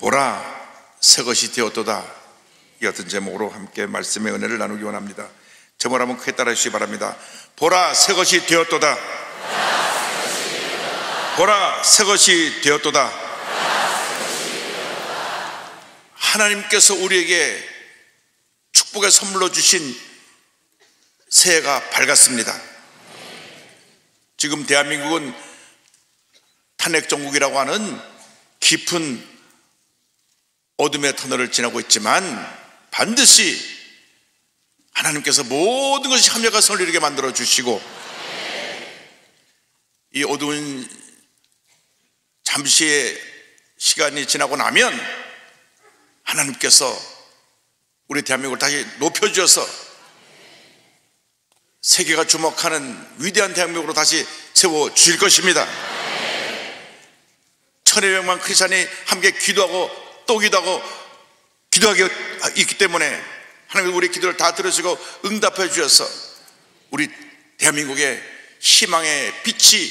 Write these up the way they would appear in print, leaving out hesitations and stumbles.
보라 새것이 되었도다. 이 같은 제목으로 함께 말씀의 은혜를 나누기 원합니다. 제목을 한번 크게 따라 주시기 바랍니다. 보라 새것이 되었도다. 보라 새것이 되었도다. 하나님께서 우리에게 축복의 선물로 주신 새해가 밝았습니다. 지금 대한민국은 탄핵정국이라고 하는 깊은 어둠의 터널을 지나고 있지만 반드시 하나님께서 모든 것이 합력과 선을 이루게 만들어 주시고 이 어두운 잠시의 시간이 지나고 나면 하나님께서 우리 대한민국을 다시 높여주셔서 세계가 주목하는 위대한 대한민국으로 다시 세워주실 것입니다. 1200만 크리스찬이 함께 기도하고 또 기도하고 기도하게 있기 때문에 하나님 우리 기도를 다 들으시고 응답해 주셔서 우리 대한민국의 희망의 빛이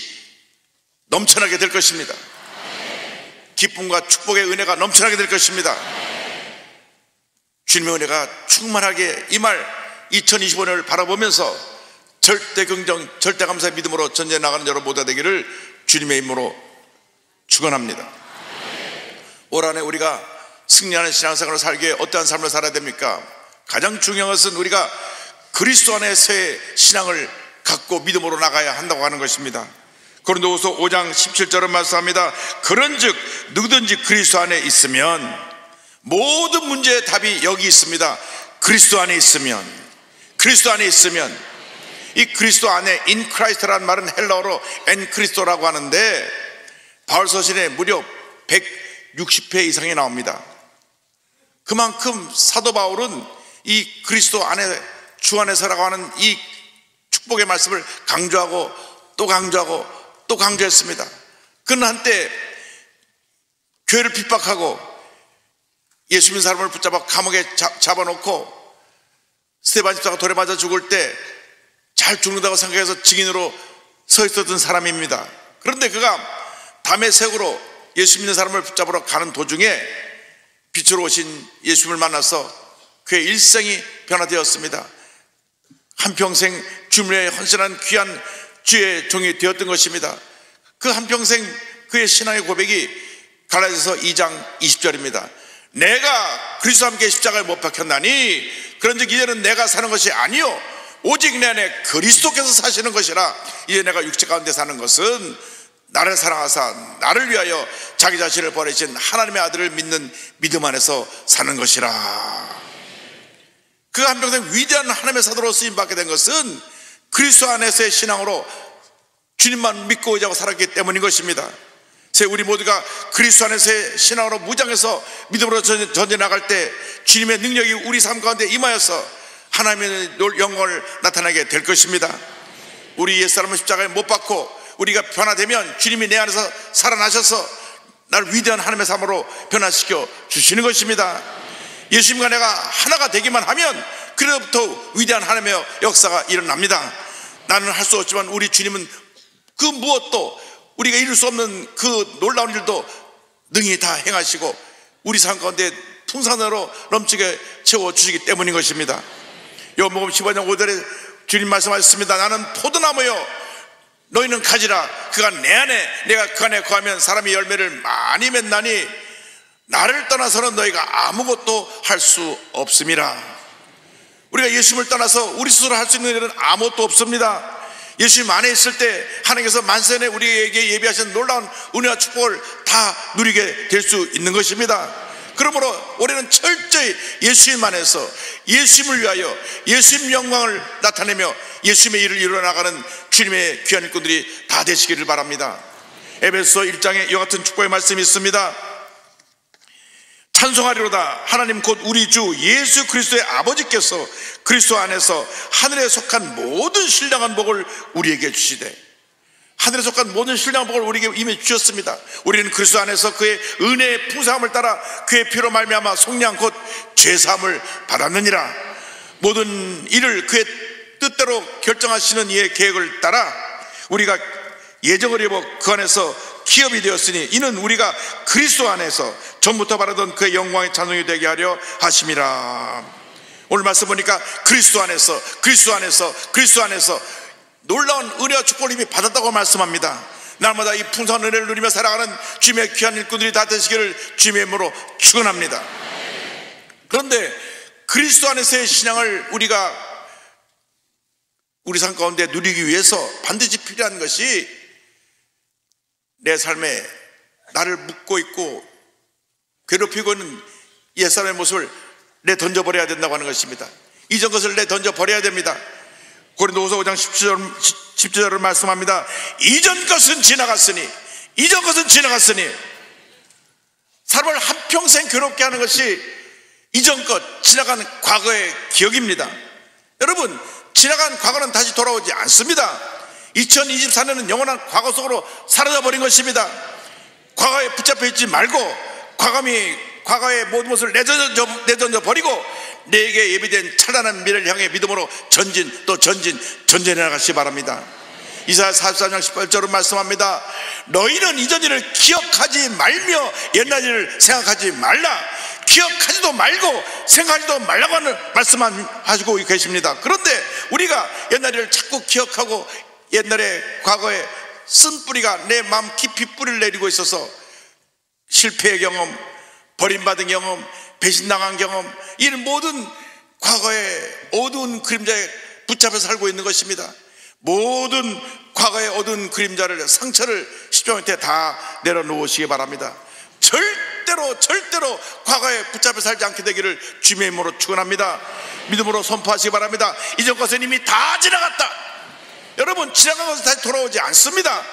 넘쳐나게 될 것입니다. 기쁨과 축복의 은혜가 넘쳐나게 될 것입니다. 주님의 은혜가 충만하게 임할 2025년을 바라보면서 절대 긍정, 절대 감사의 믿음으로 전쟁에 나가는 여러분 모두가 되기를 주님의 이름으로 축원합니다. 올 한해 우리가 승리하는 신앙생활을 살기에 어떠한 삶을 살아야 됩니까? 가장 중요한 것은 우리가 그리스도 안에서의 신앙을 갖고 믿음으로 나가야 한다고 하는 것입니다. 고린도후서 5장 17절은 말씀합니다. 그런즉 누구든지 그리스도 안에 있으면 모든 문제의 답이 여기 있습니다. 그리스도 안에 있으면, 그리스도 안에 있으면, 이 그리스도 안에 in Christ라는 말은 헬라어로 en Christo라고 하는데 바울 서신에 무려 160회 이상이 나옵니다. 그만큼 사도 바울은 이 그리스도 안에 주 안에서라고 하는 이 축복의 말씀을 강조하고 또 강조하고 또 강조했습니다. 그는 한때 교회를 핍박하고 예수 믿는 사람을 붙잡아 감옥에 잡아놓고 스데반 집사가 돌에 맞아 죽을 때 잘 죽는다고 생각해서 증인으로 서 있었던 사람입니다. 그런데 그가 다메섹으로 예수 믿는 사람을 붙잡으러 가는 도중에 빛으로 오신 예수님을 만나서 그의 일생이 변화되었습니다. 한평생 주님의 헌신한 귀한 주의 종이 되었던 것입니다. 그 한평생 그의 신앙의 고백이 갈라디아서 2장 20절입니다. 내가 그리스도와 함께 십자가에 못 박혔나니 그런즉 이제는 내가 사는 것이 아니요 오직 내 안에 그리스도께서 사시는 것이라. 이제 내가 육체 가운데 사는 것은 나를 사랑하사 나를 위하여 자기 자신을 버리신 하나님의 아들을 믿는 믿음 안에서 사는 것이라. 그 한평생 위대한 하나님의 사도로 쓰임받게 된 것은 그리스도 안에서의 신앙으로 주님만 믿고 의지하고 살았기 때문인 것입니다. 우리 모두가 그리스도 안에서의 신앙으로 무장해서 믿음으로 전쟁에 나갈 때 주님의 능력이 우리 삶 가운데 임하여서 하나님의 영광을 나타나게 될 것입니다. 우리 옛사람은 십자가에 못 박고 우리가 변화되면 주님이 내 안에서 살아나셔서 나를 위대한 하나님의 삶으로 변화시켜 주시는 것입니다. 예수님과 내가 하나가 되기만 하면 그로부터 위대한 하나님의 역사가 일어납니다. 나는 할 수 없지만 우리 주님은 그 무엇도 우리가 이룰 수 없는 그 놀라운 일도 능히 다 행하시고 우리 삶 가운데 풍성으로 넘치게 채워주시기 때문인 것입니다. 요한복음 15장 5절에 주님 말씀하셨습니다. 나는 포도나무요 너희는 가지라. 그가 내 안에 내가 그 안에 거하면 사람이 열매를 많이 맺나니 나를 떠나서는 너희가 아무것도 할 수 없음이라. 우리가 예수님을 떠나서 우리 스스로 할 수 있는 일은 아무것도 없습니다. 예수님 안에 있을 때 하나님께서 만세에 우리에게 예비하신 놀라운 은혜와 축복을 다 누리게 될 수 있는 것입니다. 그러므로 올해는 철저히 예수님 안에서 예수님을 위하여 예수님 영광을 나타내며 예수님의 일을 이루어나가는 주님의 귀한 일꾼들이 다 되시기를 바랍니다. 에베소 1장에 이와 같은 축복의 말씀이 있습니다. 찬송하리로다. 하나님 곧 우리 주 예수 그리스도의 아버지께서 그리스도 안에서 하늘에 속한 모든 신령한 복을 우리에게 주시되, 하늘에 속한 모든 신령한 복을 우리에게 이미 주셨습니다. 우리는 그리스도 안에서 그의 은혜의 풍성함을 따라 그의 피로 말미암아 속량 곧 죄사함을 받았느니라. 모든 일을 그의 뜻대로 결정하시는 이의 계획을 따라 우리가 예정을 입어 그 안에서 기업이 되었으니 이는 우리가 그리스도 안에서 전부터 바라던 그의 영광의 찬송이 되게 하려 하심이라. 오늘 말씀 보니까 그리스도 안에서 놀라운 은혜와 축복을 이미 받았다고 말씀합니다. 날마다 이 풍성한 은혜를 누리며 살아가는 주님의 귀한 일꾼들이 다 되시기를 주님의 이름으로 축원합니다. 그런데 그리스도 안에서의 신앙을 우리가 우리 삶 가운데 누리기 위해서 반드시 필요한 것이 내 삶에 나를 묶고 있고 괴롭히고 있는 옛사람의 모습을 내 던져버려야 된다고 하는 것입니다. 이전 것을 내 던져버려야 됩니다. 고린도후서 5장 10절을 말씀합니다. 이전 것은 지나갔으니 사람을 한평생 괴롭게 하는 것이 이전 것, 지나간 과거의 기억입니다. 여러분, 지나간 과거는 다시 돌아오지 않습니다. 2024년은 영원한 과거 속으로 사라져버린 것입니다. 과거에 붙잡혀 있지 말고 과거의 모든 것을 내던져 버리고 내게 예비된 찬란한 미래를 향해 믿음으로 전진해 나가시기 바랍니다. 이사야 44장 18절은 말씀합니다. 너희는 이전 일을 기억하지 말며 옛날 일을 생각하지 말라. 기억하지도 말고 생각하지도 말라고 하는 말씀하시고 계십니다. 그런데 우리가 옛날 일을 자꾸 기억하고 옛날에 과거에 쓴 뿌리가 내 마음 깊이 뿌리를 내리고 있어서 실패의 경험, 버림받은 경험, 배신당한 경험, 이런 모든 과거의 어두운 그림자에 붙잡혀 살고 있는 것입니다. 모든 과거의 어두운 그림자를, 상처를 십자가 밑에 다 내려놓으시기 바랍니다. 절대로 과거에 붙잡혀 살지 않게 되기를 주님의 이름으로 축원합니다. 믿음으로 선포하시기 바랍니다. 이전 것은 이미 다 지나갔다. 여러분, 지나간 것은 다시 돌아오지 않습니다.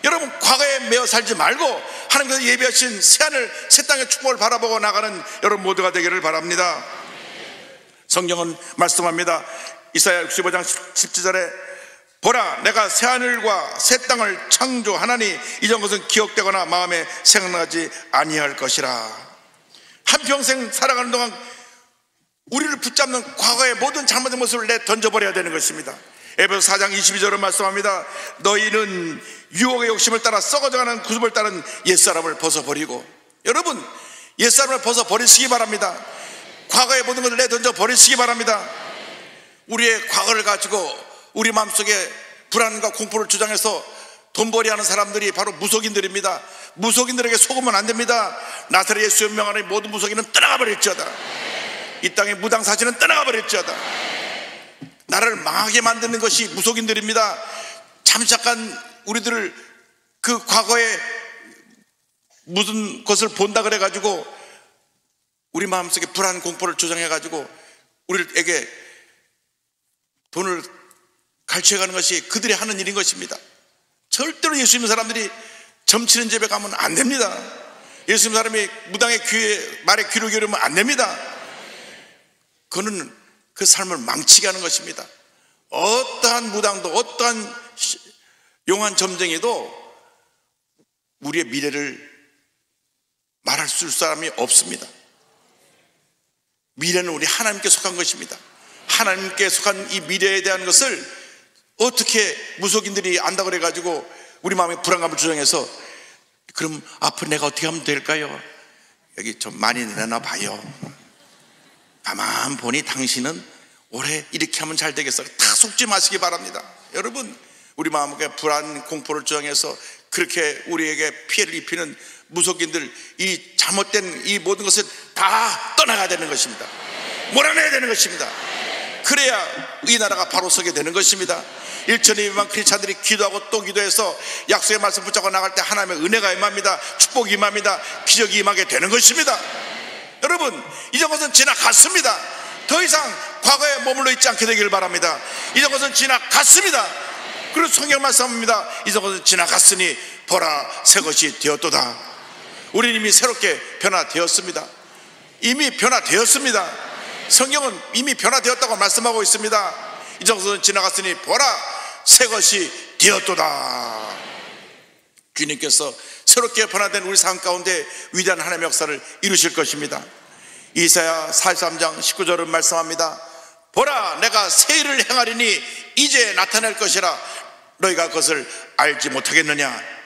여러분, 과거에 매여 살지 말고 하나님께서 예비하신 새하늘 새 땅의 축복을 바라보고 나가는 여러분 모두가 되기를 바랍니다. 성경은 말씀합니다. 이사야 65장 17절에 보라, 내가 새하늘과 새 땅을 창조하나니 이전 것은 기억되거나 마음에 생각나지 아니할 것이라. 한평생 살아가는 동안 우리를 붙잡는 과거의 모든 잘못된 모습을 내 던져버려야 되는 것입니다. 에베소 4장 22절은 말씀합니다. 너희는 유혹의 욕심을 따라 썩어져가는 구습을 따른 옛사람을 벗어버리고. 여러분, 옛사람을 벗어버리시기 바랍니다. 과거의 모든 것을 내 던져버리시기 바랍니다. 우리의 과거를 가지고 우리 마음속에 불안과 공포를 주장해서 돈벌이하는 사람들이 바로 무속인들입니다. 무속인들에게 속으면 안 됩니다. 나사렛 예수의 명하는 모든 무속인은 떠나가 버릴지어다. 이 땅의 무당사진은 떠나가 버릴지어다. 나라를 망하게 만드는 것이 무속인들입니다. 참 잠깐 우리들을 그 과거에 무슨 것을 본다 그래가지고 우리 마음속에 불안 공포를 조장해가지고 우리에게 돈을 갈취해가는 것이 그들이 하는 일인 것입니다. 절대로 예수 믿는 사람들이 점치는 집에 가면 안 됩니다. 예수 믿는 사람이 무당의 말에 귀를 기울이면 안 됩니다. 그는 그 삶을 망치게 하는 것입니다. 어떠한 무당도 어떠한 용한 점쟁이도 우리의 미래를 말할 수 있을 사람이 없습니다. 미래는 우리 하나님께 속한 것입니다. 하나님께 속한 이 미래에 대한 것을 어떻게 무속인들이 안다 그래가지고 우리 마음에 불안감을 조장해서 그럼 앞으로 내가 어떻게 하면 될까요? 여기 좀 많이 내놔 봐요. 가만 보니 당신은 올해 이렇게 하면 잘 되겠어. 다 속지 마시기 바랍니다. 여러분, 우리 마음에 불안 공포를 조장해서 그렇게 우리에게 피해를 입히는 무속인들, 이 잘못된 이 모든 것을 다 떠나가야 되는 것입니다. 몰아내야 되는 것입니다. 그래야 이 나라가 바로 서게 되는 것입니다. 1,200만 크리스찬들이 기도하고 또 기도해서 약속의 말씀 붙잡고 나갈 때 하나님의 은혜가 임합니다. 축복이 임합니다. 기적이 임하게 되는 것입니다. 여러분, 이전 것은 지나갔습니다. 더 이상 과거에 머물러 있지 않게 되기를 바랍니다. 이전 것은 지나갔습니다. 그리고 성경 말씀합니다. 이전 것은 지나갔으니 보라, 새 것이 되었도다. 우리는 이미 새롭게 변화되었습니다. 이미 변화되었습니다. 성경은 이미 변화되었다고 말씀하고 있습니다. 이전 것은 지나갔으니 보라, 새 것이 되었도다. 주님께서 새롭게 변화된 우리 삶 가운데 위대한 하나님의 역사를 이루실 것입니다. 이사야 43장 19절은 말씀합니다. 보라, 내가 새 일을 행하리니 이제 나타낼 것이라. 너희가 그것을 알지 못하겠느냐.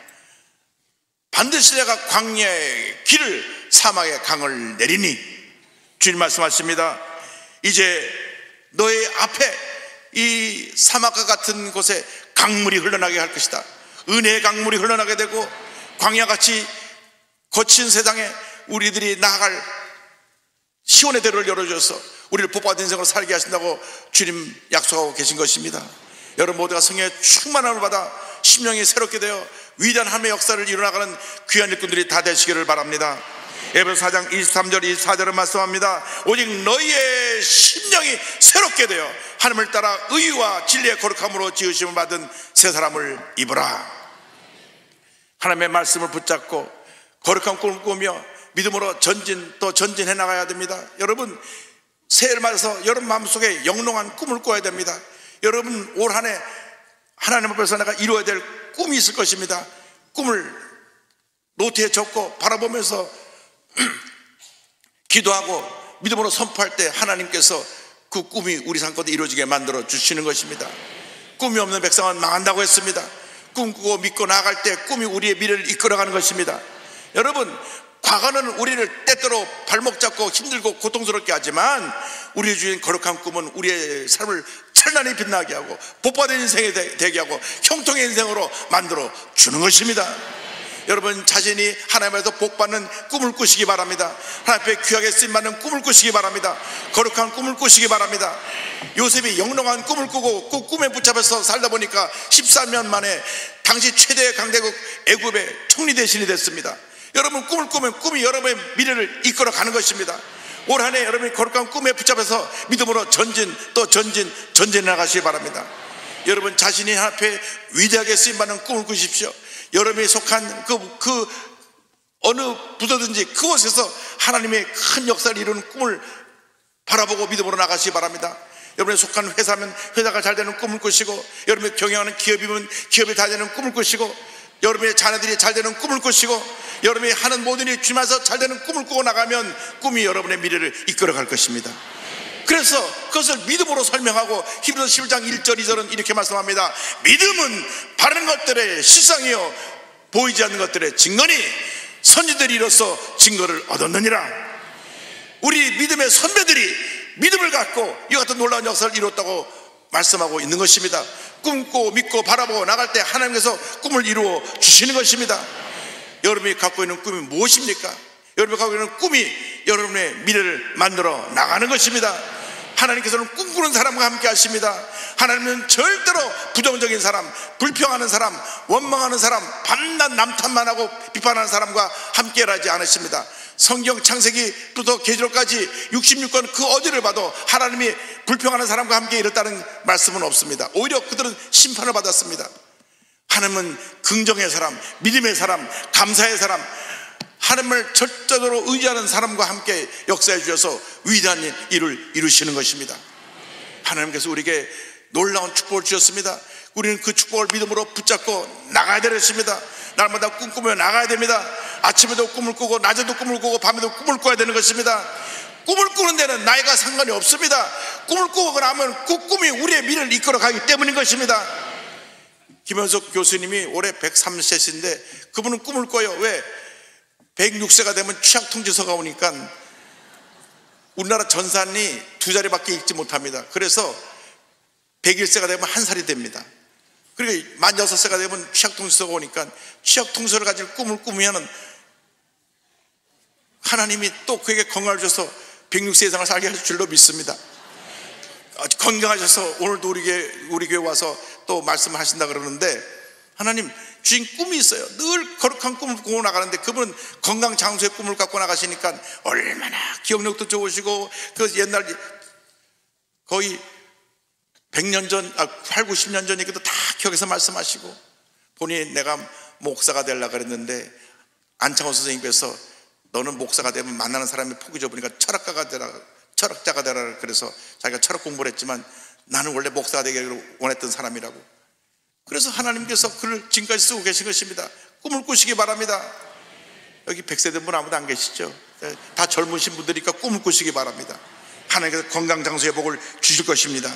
반드시 내가 광야의 길을 사막의 강을 내리니, 주님 말씀하십니다. 이제 너의 앞에 이 사막과 같은 곳에 강물이 흘러나게 할 것이다. 은혜의 강물이 흘러나게 되고 광야같이 거친 세상에 우리들이 나아갈 시온의 대로를 열어줘서 우리를 복받은 인생으로 살게 하신다고 주님 약속하고 계신 것입니다. 여러분 모두가 성령의 충만함을 받아 심령이 새롭게 되어 위대한 하나님의 역사를 이루어나가는 귀한 일꾼들이 다 되시기를 바랍니다. 에베소 4장 23절 24절을 말씀합니다. 오직 너희의 심령이 새롭게 되어 하나님을 따라 의와 진리의 거룩함으로 지으심을 받은 새 사람을 입으라. 하나님의 말씀을 붙잡고 거룩한 꿈을 꾸며 믿음으로 전진 또 전진해 나가야 됩니다. 여러분 새해를 맞아서 여러분 마음속에 영롱한 꿈을 꿔야 됩니다. 여러분 올 한 해 하나님 앞에서 내가 이루어야 될 꿈이 있을 것입니다. 꿈을 노트에 적고 바라보면서 기도하고 믿음으로 선포할 때 하나님께서 그 꿈이 우리 삶 가운데 이루어지게 만들어 주시는 것입니다. 꿈이 없는 백성은 망한다고 했습니다. 꿈꾸고 믿고 나아갈 때 꿈이 우리의 미래를 이끌어가는 것입니다. 여러분 과거는 우리를 때때로 발목 잡고 힘들고 고통스럽게 하지만 우리의 주인 거룩한 꿈은 우리의 삶을 찬란히 빛나게 하고 복받은 인생이 되게 하고 형통의 인생으로 만들어 주는 것입니다. 여러분 자신이 하나님에서 복받는 꿈을 꾸시기 바랍니다. 하나님 앞에 귀하게 쓰임받는 꿈을 꾸시기 바랍니다. 거룩한 꿈을 꾸시기 바랍니다. 요셉이 영롱한 꿈을 꾸고 그 꿈에 붙잡혀서 살다 보니까 13년 만에 당시 최대의 강대국 애굽의 총리 대신이 됐습니다. 여러분 꿈을 꾸면 꿈이 여러분의 미래를 이끌어 가는 것입니다. 올 한 해 여러분이 거룩한 꿈에 붙잡혀서 믿음으로 전진 또 전진해 나가시기 바랍니다. 여러분 자신이 하나님 앞에 위대하게 쓰임받는 꿈을 꾸십시오. 여러분이 속한 그 어느 부서든지 그곳에서 하나님의 큰 역사를 이루는 꿈을 바라보고 믿음으로 나가시기 바랍니다. 여러분이 속한 회사면 회사가 잘 되는 꿈을 꾸시고, 여러분이 경영하는 기업이면 기업이 잘 되는 꿈을 꾸시고, 여러분의 자녀들이 잘 되는 꿈을 꾸시고, 여러분이 하는 모든 일이 주님께서 잘 되는 꿈을 꾸고 나가면 꿈이 여러분의 미래를 이끌어갈 것입니다. 그래서 그것을 믿음으로 설명하고 히브리서 11장 1절 2절은 이렇게 말씀합니다. 믿음은 바른 것들의 실상이요 보이지 않는 것들의 증거니 선지들이 이로써 증거를 얻었느니라. 우리 믿음의 선배들이 믿음을 갖고 이 같은 놀라운 역사를 이뤘다고 말씀하고 있는 것입니다. 꿈꾸고 믿고 바라보고 나갈 때 하나님께서 꿈을 이루어 주시는 것입니다. 여러분이 갖고 있는 꿈이 무엇입니까? 여러분이 갖고 있는 꿈이 여러분의 미래를 만들어 나가는 것입니다. 하나님께서는 꿈꾸는 사람과 함께 하십니다. 하나님은 절대로 부정적인 사람, 불평하는 사람, 원망하는 사람, 밤낮 남탓만 하고 비판하는 사람과 함께 하지 않으십니다. 성경 창세기부터 계시록까지 66권 그 어디를 봐도 하나님이 불평하는 사람과 함께 이뤘다는 말씀은 없습니다. 오히려 그들은 심판을 받았습니다. 하나님은 긍정의 사람, 믿음의 사람, 감사의 사람, 하나님을 절대로 의지하는 사람과 함께 역사해 주셔서 위대한 일을 이루시는 것입니다. 하나님께서 우리에게 놀라운 축복을 주셨습니다. 우리는 그 축복을 믿음으로 붙잡고 나가야 되겠습니다. 날마다 꿈꾸며 나가야 됩니다. 아침에도 꿈을 꾸고 낮에도 꿈을 꾸고 밤에도 꿈을 꿔야 되는 것입니다. 꿈을 꾸는 데는 나이가 상관이 없습니다. 꿈을 꾸고 나면 그 꿈이 우리의 미래를 이끌어 가기 때문인 것입니다. 김현석 교수님이 올해 103세신데 그분은 꿈을 꿔요. 왜? 106세가 되면 취약통지서가 오니까 우리나라 전산이 2자리밖에 읽지 못합니다. 그래서 101세가 되면 1살이 됩니다. 그리고 만 6세가 되면 취약통지서가 오니까 취약통지서를 가진 꿈을 꾸면 하나님이 또 그에게 건강을 주셔서 106세 이상을 살게 하실 줄로 믿습니다. 건강하셔서 오늘도 우리 교회 와서 또 말씀을 하신다 그러는데, 하나님 주신 꿈이 있어요. 늘 거룩한 꿈을 꾸고 나가는데 그분은 건강 장수의 꿈을 갖고 나가시니까 얼마나 기억력도 좋으시고, 그 옛날 거의 100년 전, 8, 90년 전 얘기도 다 기억해서 말씀하시고, 본인이 내가 목사가 되려고 그랬는데 안창호 선생님께서 너는 목사가 되면 만나는 사람이 폭이 좁으니까 철학자가 되라 그래서 자기가 철학 공부를 했지만 나는 원래 목사가 되기를 원했던 사람이라고. 그래서 하나님께서 그를 지금까지 쓰고 계신 것입니다. 꿈을 꾸시기 바랍니다. 여기 100세 된 분 아무도 안 계시죠? 다 젊으신 분들이니까 꿈을 꾸시기 바랍니다. 하나님께서 건강장수의 복을 주실 것입니다.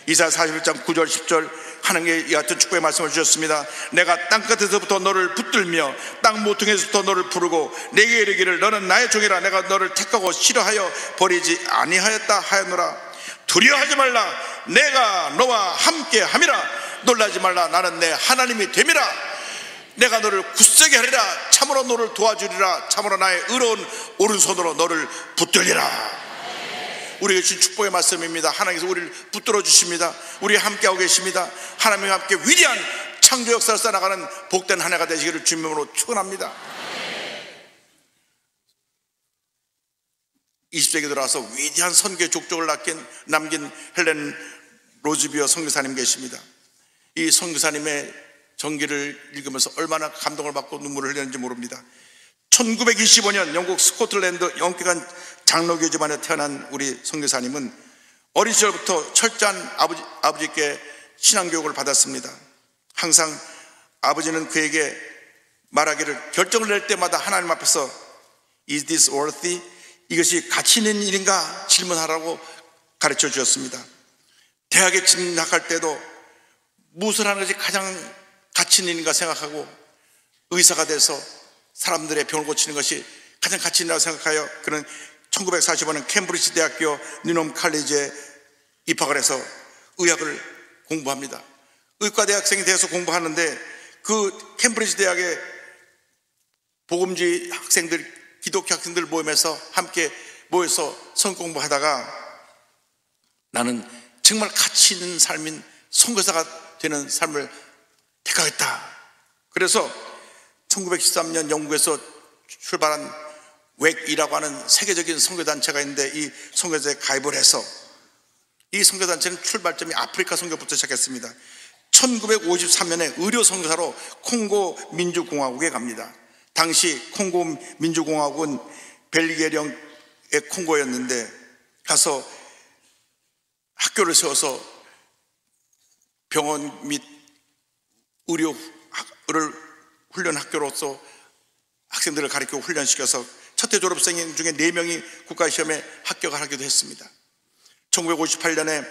이사야 41장 9절 10절 하나님께 이 같은 축복의 말씀을 주셨습니다. 내가 땅끝에서부터 너를 붙들며 땅 모퉁이에서부터 너를 부르고 내게 이르기를 너는 나의 종이라 내가 너를 택하고 싫어하여 버리지 아니하였다 하였노라. 두려워하지 말라. 내가 너와 함께 함이라. 놀라지 말라. 나는 내 하나님이 됨이라. 내가 너를 굳세게 하리라. 참으로 너를 도와주리라. 참으로 나의 의로운 오른손으로 너를 붙들리라. 우리에게 주신 축복의 말씀입니다. 하나님께서 우리를 붙들어 주십니다. 우리 함께하고 계십니다. 하나님과 함께 위대한 창조 역사를 쌓아나가는 복된 한 해가 되시기를 주님으로 축원합니다. 20세기 들어와서 위대한 선교의 족적을 남긴 헬렌 로즈비어 선교사님 계십니다. 이 선교사님의 전기를 읽으면서 얼마나 감동을 받고 눈물을 흘렸는지 모릅니다. 1925년 영국 스코틀랜드 영특한 장로교 집안에 태어난 우리 선교사님은 어린 시절부터 철저한 아버지께 신앙교육을 받았습니다. 항상 아버지는 그에게 말하기를 결정을 낼 때마다 하나님 앞에서 Is this worthy? 이것이 가치 있는 일인가? 질문하라고 가르쳐 주었습니다. 대학에 진학할 때도 무엇을 하는 것이 가장 가치 있는 일인가 생각하고 의사가 돼서 사람들의 병을 고치는 것이 가장 가치 있다고 생각하여 그는 1945년 캠브리지 대학교 뉴넘 칼리지에 입학을 해서 의학을 공부합니다. 의과 대학생이 되어서 공부하는데 그 캠브리지 대학의 복음주의 학생들, 기독교 학생들 모임에서 함께 모여서 성 공부하다가 나는 정말 가치 있는 삶인 선교사가 되는 삶을 택하겠다. 그래서 1913년 영국에서 출발한 웩이라고 하는 세계적인 선교단체가 있는데 이 선교단체에 가입을 해서 이 선교단체는 출발점이 아프리카 선교부터 시작했습니다. 1953년에 의료 선교사로 콩고 민주공화국에 갑니다. 당시 콩고 민주공화국은 벨기에령의 콩고였는데 가서 학교를 세워서 병원 및 의료를 훈련 학교로서 학생들을 가르치고 훈련시켜서 첫해 졸업생 중에 4명이 국가시험에 합격을 하기도 했습니다. 1958년에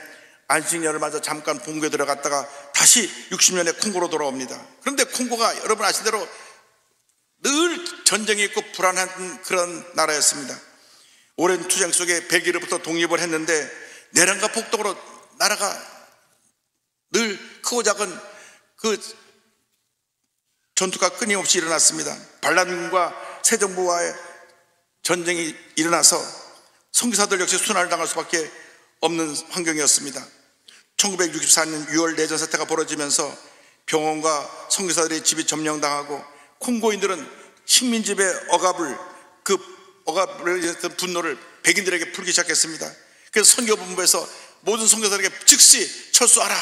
안식년을 맞아 잠깐 본교에 들어갔다가 다시 60년에 콩고로 돌아옵니다. 그런데 콩고가 여러분 아시는 대로 늘 전쟁이 있고 불안한 그런 나라였습니다. 오랜 투쟁 속에 벨기에로부터 독립을 했는데 내란과 폭동으로 나라가 늘 크고 작은 그 전투가 끊임없이 일어났습니다. 반란군과 새 정부와의 전쟁이 일어나서 선교사들 역시 순환을 당할 수밖에 없는 환경이었습니다. 1964년 6월 내전 사태가 벌어지면서 병원과 선교사들의 집이 점령당하고 콩고인들은 식민지배 억압을 분노를 백인들에게 풀기 시작했습니다. 그래서 선교본부에서 모든 선교사들에게 즉시 철수하라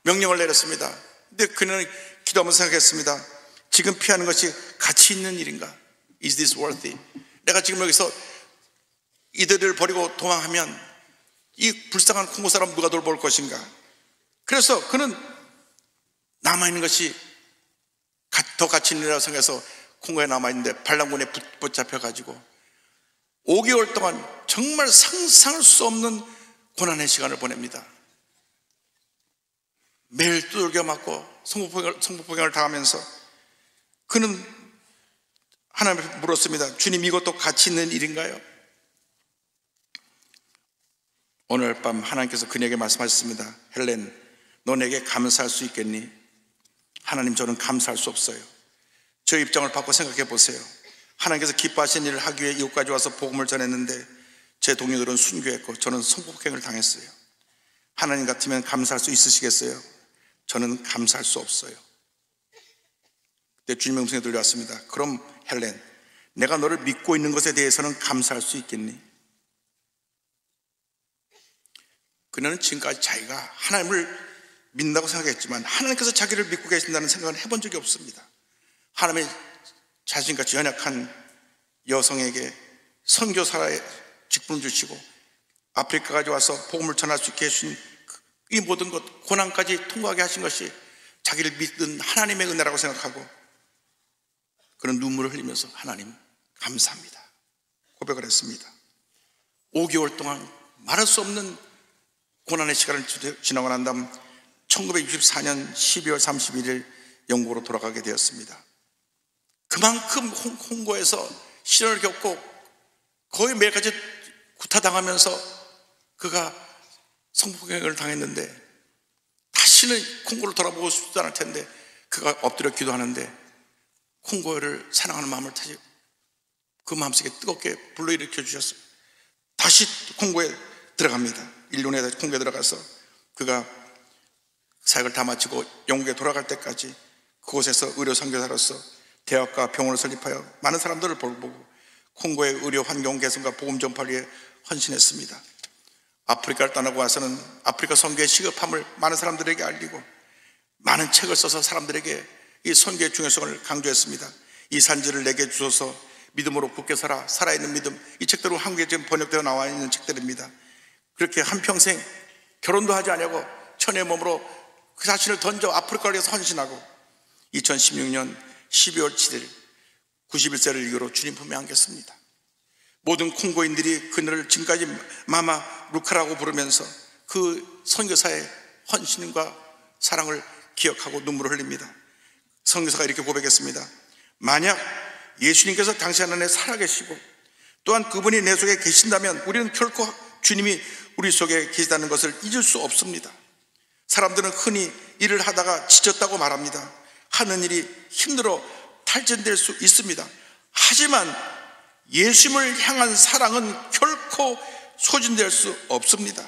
명령을 내렸습니다. 근데 그는 기도하면서 생각했습니다. 지금 피하는 것이 가치 있는 일인가? Is this worthy? 내가 지금 여기서 이들을 버리고 도망하면 이 불쌍한 콩고 사람 누가 돌볼 것인가? 그래서 그는 남아있는 것이 더 가치 있는 일이라고 생각해서 콩고에 남아있는데 반란군에 붙잡혀가지고 5개월 동안 정말 상상할 수 없는 고난의 시간을 보냅니다. 매일 두들겨 맞고 성폭행을 당하면서 그는 하나님께 물었습니다. 주님, 이것도 가치 있는 일인가요? 오늘 밤 하나님께서 그녀에게 말씀하셨습니다. 헬렌, 너 내게 감사할 수 있겠니? 하나님, 저는 감사할 수 없어요. 저 입장을 바꿔 생각해 보세요. 하나님께서 기뻐하신 일을 하기 위해 이곳까지 와서 복음을 전했는데 제 동료들은 순교했고 저는 성폭행을 당했어요. 하나님 같으면 감사할 수 있으시겠어요? 저는 감사할 수 없어요. 그때 주님의 음성이 들려왔습니다. 그럼 헬렌, 내가 너를 믿고 있는 것에 대해서는 감사할 수 있겠니? 그녀는 지금까지 자기가 하나님을 믿는다고 생각했지만 하나님께서 자기를 믿고 계신다는 생각을 해본 적이 없습니다. 하나님의 자신같이 연약한 여성에게 선교사의 직분을 주시고 아프리카까지 와서 복음을 전할 수 있게 해주신 이 모든 것, 고난까지 통과하게 하신 것이 자기를 믿는 하나님의 은혜라고 생각하고 그런 눈물을 흘리면서 하나님 감사합니다 고백을 했습니다. 5개월 동안 말할 수 없는 고난의 시간을 지나고 난 다음 1964년 12월 31일 영국으로 돌아가게 되었습니다. 그만큼 홍고에서 시련을 겪고 거의 매일같이 구타당하면서 그가 성폭행을 당했는데 다시는 콩고를 돌아보고 싶지 않을 텐데 그가 엎드려 기도하는데 콩고를 사랑하는 마음을 다시 그 마음속에 뜨겁게 불러일으켜 주셨어요. 다시 콩고에 들어갑니다. 일본에 콩고에 들어가서 그가 사역을 다 마치고 영국에 돌아갈 때까지 그곳에서 의료 선교사로서 대학과 병원을 설립하여 많은 사람들을 돌보고 콩고의 의료 환경 개선과 복음 전파를 위해 헌신했습니다. 아프리카를 떠나고 와서는 아프리카 선교의 시급함을 많은 사람들에게 알리고 많은 책을 써서 사람들에게 이 선교의 중요성을 강조했습니다. 이 산지를 내게 주소서, 믿음으로 굳게 살아, 살아있는 믿음, 이 책들은 한국에 지금 번역되어 나와 있는 책들입니다. 그렇게 한평생 결혼도 하지 않냐고 천의 몸으로 그 자신을 던져 아프리카를 위해서 헌신하고 2016년 12월 7일 91세를 이후로 주님 품에 안겼습니다. 모든 콩고인들이 그녀를 지금까지 마마 루카라고 부르면서 그 선교사의 헌신과 사랑을 기억하고 눈물을 흘립니다. 선교사가 이렇게 고백했습니다. 만약 예수님께서 당신 안에 살아계시고 또한 그분이 내 속에 계신다면 우리는 결코 주님이 우리 속에 계시다는 것을 잊을 수 없습니다. 사람들은 흔히 일을 하다가 지쳤다고 말합니다. 하는 일이 힘들어 탈진될 수 있습니다. 하지만 예수님을 향한 사랑은 결코 소진될 수 없습니다.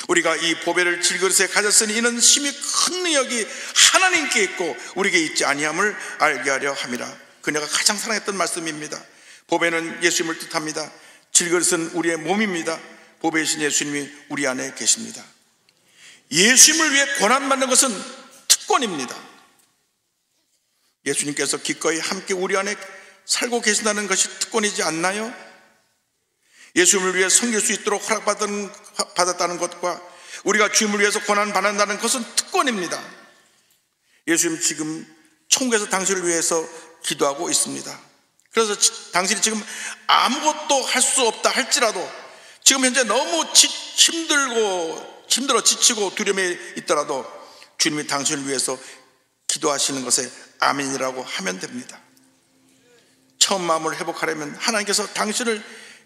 우리가 이 보배를 질그릇에 가졌으니 이는 심히 큰 능력이 하나님께 있고 우리에게 있지 아니함을 알게 하려 함이라. 그녀가 가장 사랑했던 말씀입니다. 보배는 예수님을 뜻합니다. 질그릇은 우리의 몸입니다. 보배이신 예수님이 우리 안에 계십니다. 예수님을 위해 고난받는 것은 특권입니다. 예수님께서 기꺼이 함께 우리 안에 살고 계신다는 것이 특권이지 않나요? 예수님을 위해 섬길 수 있도록 허락받았다는 것과 우리가 주님을 위해서 고난받는다는 것은 특권입니다. 예수님 지금 천국에서 당신을 위해서 기도하고 있습니다. 그래서 당신이 지금 아무것도 할 수 없다 할지라도 지금 현재 너무 힘들어 지치고 두려움에 있더라도 주님이 당신을 위해서 기도하시는 것에 아멘이라고 하면 됩니다. 처음 마음을 회복하려면 하나님께서 당신을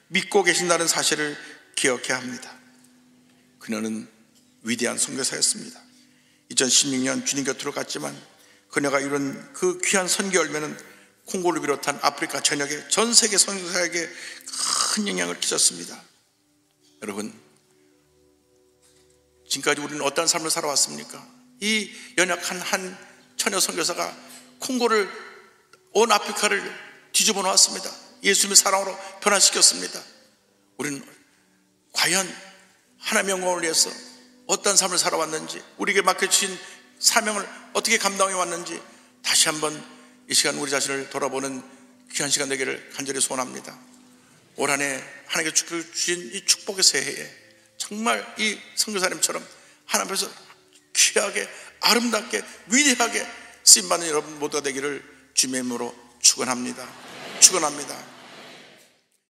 믿고 계신다는 사실을 기억해야 합니다. 그녀는 위대한 선교사였습니다. 2016년 주님 곁으로 갔지만 그녀가 이룬 그 귀한 선교 열매는 콩고를 비롯한 아프리카 전역의 전 세계 선교사에게 큰 영향을 끼쳤습니다. 여러분, 지금까지 우리는 어떤 삶을 살아왔습니까? 이 연약한 한 처녀 선교사가 콩고를 온 아프리카를 뒤집어 놓았습니다. 예수님의 사랑으로 변화시켰습니다. 우리는 과연 하나님의 영광을 위해서 어떤 삶을 살아왔는지, 우리에게 맡겨주신 사명을 어떻게 감당해 왔는지 다시 한번 이 시간 우리 자신을 돌아보는 귀한 시간 되기를 간절히 소원합니다. 올 한 해 하나님께 주신 이 축복의 새해에 정말 이 선교사님처럼 하나님 앞에서 귀하게 아름답게 위대하게 쓰임받는 여러분 모두가 되기를 주님의 이름으로 축원합니다. 축원합니다.